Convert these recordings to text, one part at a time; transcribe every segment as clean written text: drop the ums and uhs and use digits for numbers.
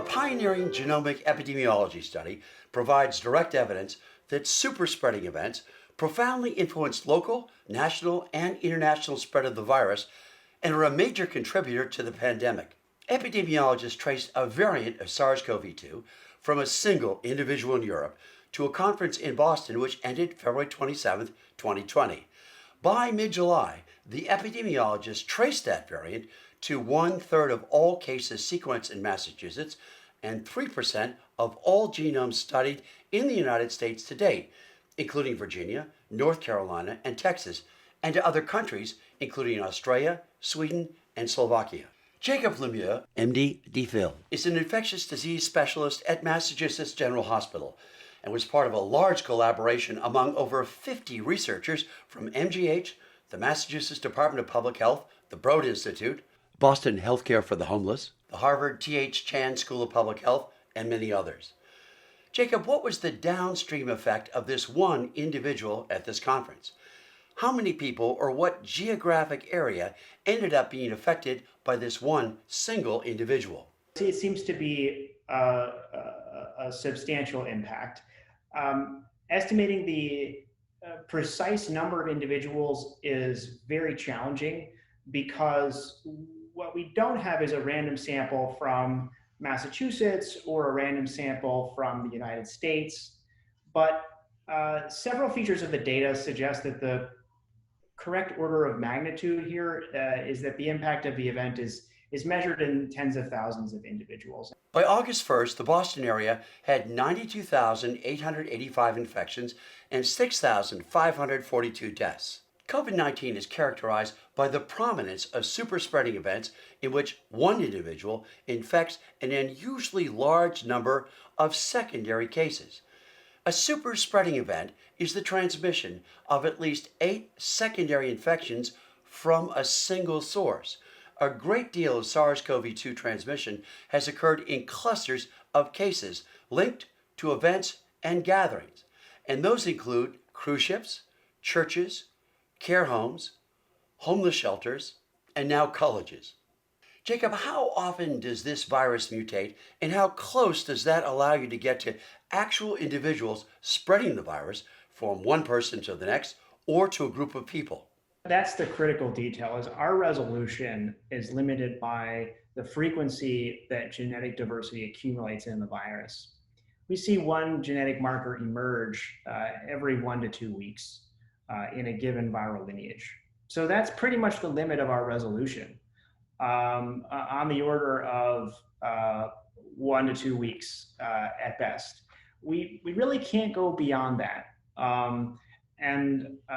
A pioneering genomic epidemiology study provides direct evidence that superspreading events profoundly influence local, national, and international spread of the virus and are a major contributor to the pandemic. Epidemiologists traced a variant of SARS-CoV-2 from a single individual in Europe to a conference in Boston which ended February 27, 2020. By mid-July, the epidemiologists traced that variant to 1/3 of all cases sequenced in Massachusetts and 3% of all genomes studied in the United States to date, including Virginia, North Carolina, and Texas, and to other countries, including Australia, Sweden, and Slovakia. Jacob Lemieux, MD, DPhil, is an infectious disease specialist at Massachusetts General Hospital and was part of a large collaboration among over 50 researchers from MGH, the Massachusetts Department of Public Health, the Broad Institute, Boston Healthcare for the Homeless, the Harvard T.H. Chan School of Public Health, and many others. Jacob, what was the downstream effect of this one individual at this conference? How many people or what geographic area ended up being affected by this one single individual? It seems to be a substantial impact. Estimating the precise number of individuals is very challenging because what we don't have is a random sample from Massachusetts or a random sample from the United States, but several features of the data suggest that the correct order of magnitude here is that the impact of the event is measured in tens of thousands of individuals. By August 1st, the Boston area had 92,885 infections and 6,542 deaths. COVID-19 is characterized by the prominence of superspreading events in which one individual infects an unusually large number of secondary cases. A superspreading event is the transmission of at least 8 secondary infections from a single source. A great deal of SARS-CoV-2 transmission has occurred in clusters of cases linked to events and gatherings, and those include cruise ships, churches, care homes, homeless shelters, and now colleges. Jacob, how often does this virus mutate, and how close does that allow you to get to actual individuals spreading the virus from one person to the next or to a group of people? That's the critical detail, is our resolution is limited by the frequency that genetic diversity accumulates in the virus. We see one genetic marker emerge every 1 to 2 weeks in a given viral lineage. So that's pretty much the limit of our resolution, on the order of 1 to 2 weeks at best. We really can't go beyond that.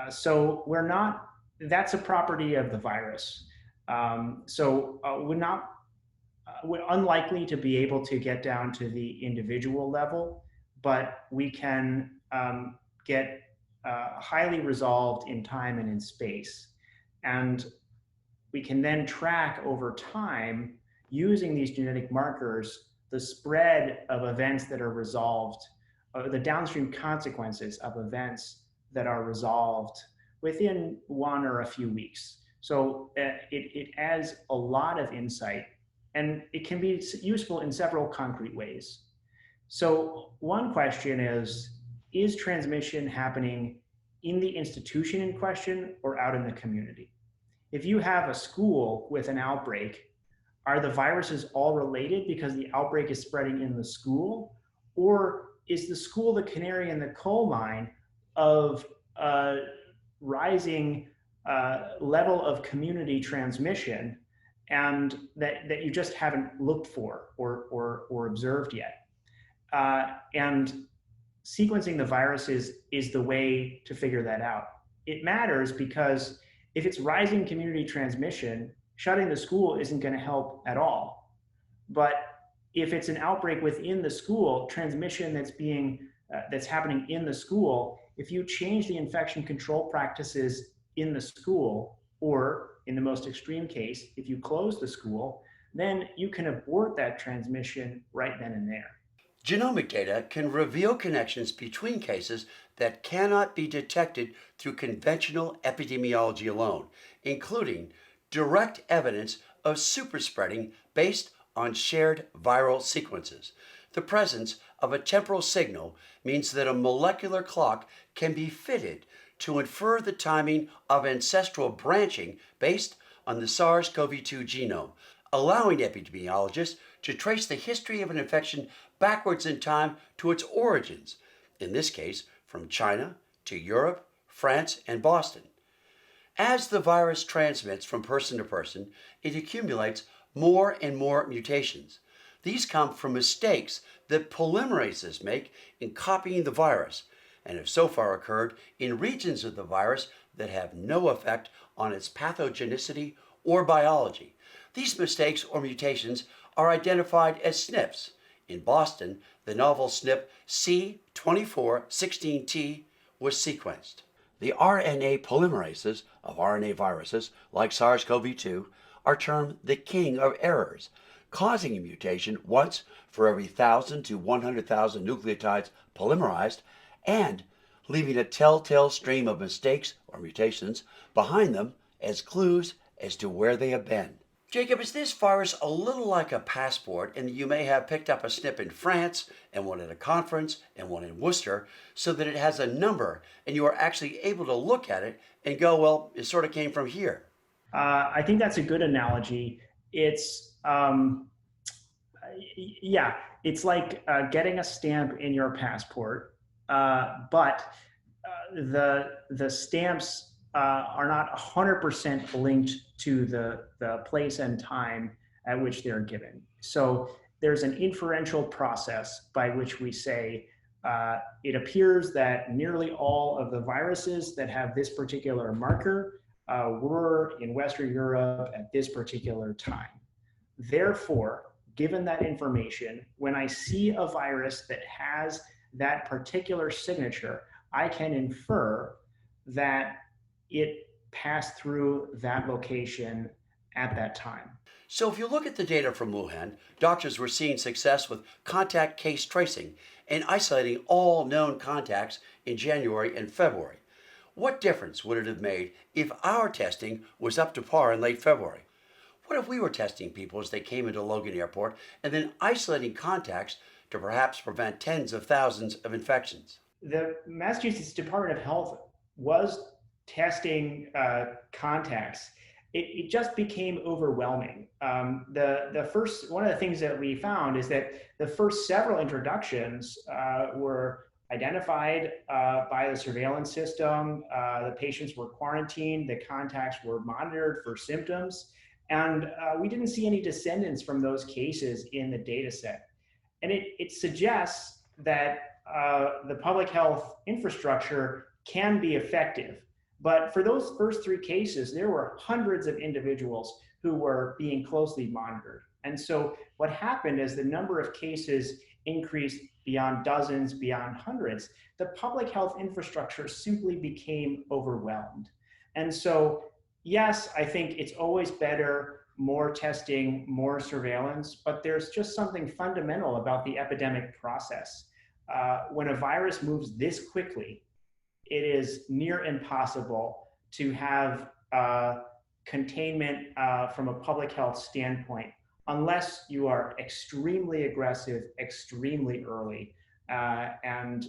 So we're not, that's a property of the virus. We're unlikely to be able to get down to the individual level, but we can get highly resolved in time and in space. And we can then track over time, using these genetic markers, the spread of events that are resolved, the downstream consequences of events that are resolved within 1 or a few weeks. So it adds a lot of insight, and it can be useful in several concrete ways. So one question is transmission happening in the institution in question or out in the community? If you have a school with an outbreak, are the viruses all related because the outbreak is spreading in the school? Or is the school the canary in the coal mine of rising level of community transmission and that you just haven't looked for or observed yet? And sequencing the viruses is the way to figure that out. It matters because if it's rising community transmission, shutting the school isn't going to help at all. But if it's an outbreak within the school, transmission that's happening in the school, if you change the infection control practices in the school, or in the most extreme case, if you close the school, then you can abort that transmission right then and there. Genomic data can reveal connections between cases that cannot be detected through conventional epidemiology alone, including direct evidence of superspreading based on shared viral sequences. The presence of a temporal signal means that a molecular clock can be fitted to infer the timing of ancestral branching based on the SARS CoV 2 genome, allowing epidemiologists to trace the history of an infection backwards in time to its origins, in this case, from China to Europe, France, and Boston. As the virus transmits from person to person, it accumulates more and more mutations. These come from mistakes that polymerases make in copying the virus and have so far occurred in regions of the virus that have no effect on its pathogenicity or biology. These mistakes or mutations are identified as SNPs. In Boston, the novel SNP C2416T was sequenced. The RNA polymerases of RNA viruses, like SARS CoV 2, are termed the king of errors, causing a mutation once for every 1,000 to 100,000 nucleotides polymerized and leaving a telltale stream of mistakes or mutations behind them as clues as to where they have been. Jacob, is this virus a little like a passport in that you may have picked up a SNP in France and one at a conference and one in Worcester so that it has a number and you are actually able to look at it and go, well, it sort of came from here? I think that's a good analogy. It's yeah, it's like getting a stamp in your passport, but the stamps are not 100% linked to the place and time at which they're given. So there's an inferential process by which we say it appears that nearly all of the viruses that have this particular marker were in Western Europe at this particular time. Therefore, given that information, when I see a virus that has that particular signature, I can infer that it passed through that location at that time. So, if you look at the data from Wuhan, doctors were seeing success with contact case tracing and isolating all known contacts in January and February. What difference would it have made if our testing was up to par in late February? What if we were testing people as they came into Logan Airport and then isolating contacts to perhaps prevent tens of thousands of infections? The Massachusetts Department of Health was testing contacts. It just became overwhelming. The first one of the things that we found is that the first several introductions were identified by the surveillance system. The patients were quarantined. The contacts were monitored for symptoms. And we didn't see any descendants from those cases in the data set. And it suggests that the public health infrastructure can be effective. But for those first three cases, there were hundreds of individuals who were being closely monitored. And so what happened as the number of cases increased beyond dozens, beyond hundreds, the public health infrastructure simply became overwhelmed. And so, yes, I think it's always better, more testing, more surveillance, but there's just something fundamental about the epidemic process. When a virus moves this quickly, it is near impossible to have containment from a public health standpoint unless you are extremely aggressive, extremely early, and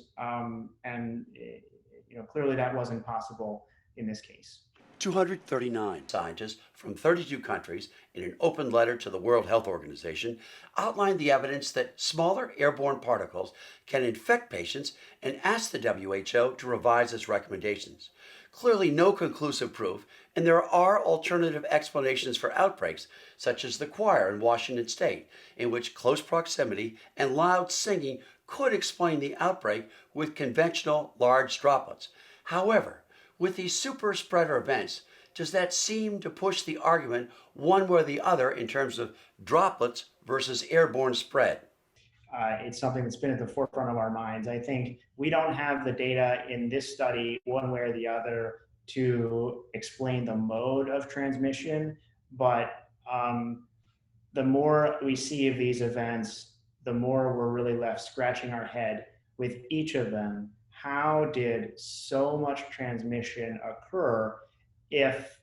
clearly that wasn't possible in this case. 239 scientists from 32 countries, in an open letter to the World Health Organization, outlined the evidence that smaller airborne particles can infect patients and asked the WHO to revise its recommendations. Clearly, no conclusive proof, and there are alternative explanations for outbreaks, such as the choir in Washington state, in which close proximity and loud singing could explain the outbreak with conventional large droplets. However, with these super spreader events, does that seem to push the argument one way or the other in terms of droplets versus airborne spread? It's something that's been at the forefront of our minds. I think we don't have the data in this study, one way or the other, to explain the mode of transmission. But the more we see of these events, the more we're really left scratching our head with each of them. How did so much transmission occur if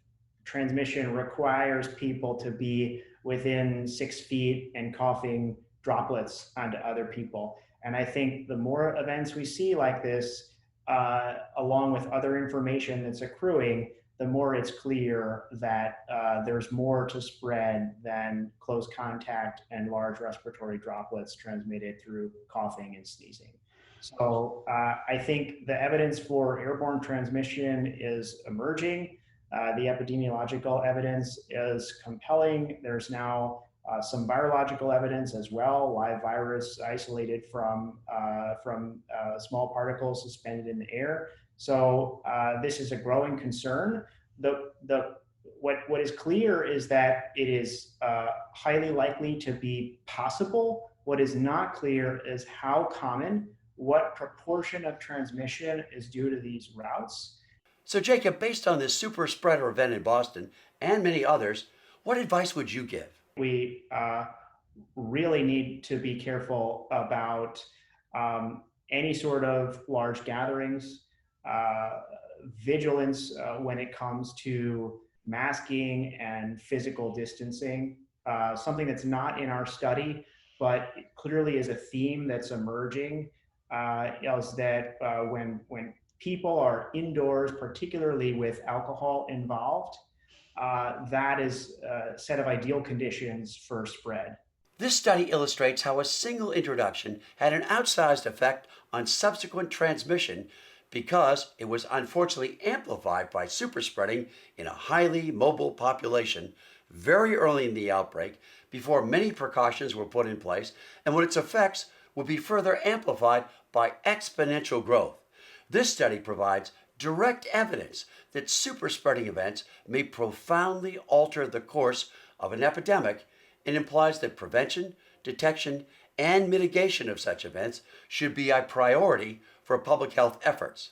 transmission requires people to be within 6 feet and coughing droplets onto other people. And I think the more events we see like this, along with other information that's accruing, the more it's clear that there's more to spread than close contact and large respiratory droplets transmitted through coughing and sneezing. So I think the evidence for airborne transmission is emerging. The epidemiological evidence is compelling. There's now some virological evidence as well, live virus isolated from small particles suspended in the air. So this is a growing concern. What is clear is that it is highly likely to be possible. What is not clear is how common, what proportion of transmission is due to these routes. So, Jacob, based on this super spreader event in Boston and many others, what advice would you give? We really need to be careful about any sort of large gatherings, vigilance when it comes to masking and physical distancing. Something that's not in our study, but clearly is a theme that's emerging, is that when people are indoors, particularly with alcohol involved, that is a set of ideal conditions for spread. This study illustrates how a single introduction had an outsized effect on subsequent transmission because it was unfortunately amplified by superspreading in a highly mobile population very early in the outbreak before many precautions were put in place and when its effects would be further amplified by exponential growth. This study provides direct evidence that superspreading events may profoundly alter the course of an epidemic and implies that prevention, detection, and mitigation of such events should be a priority for public health efforts.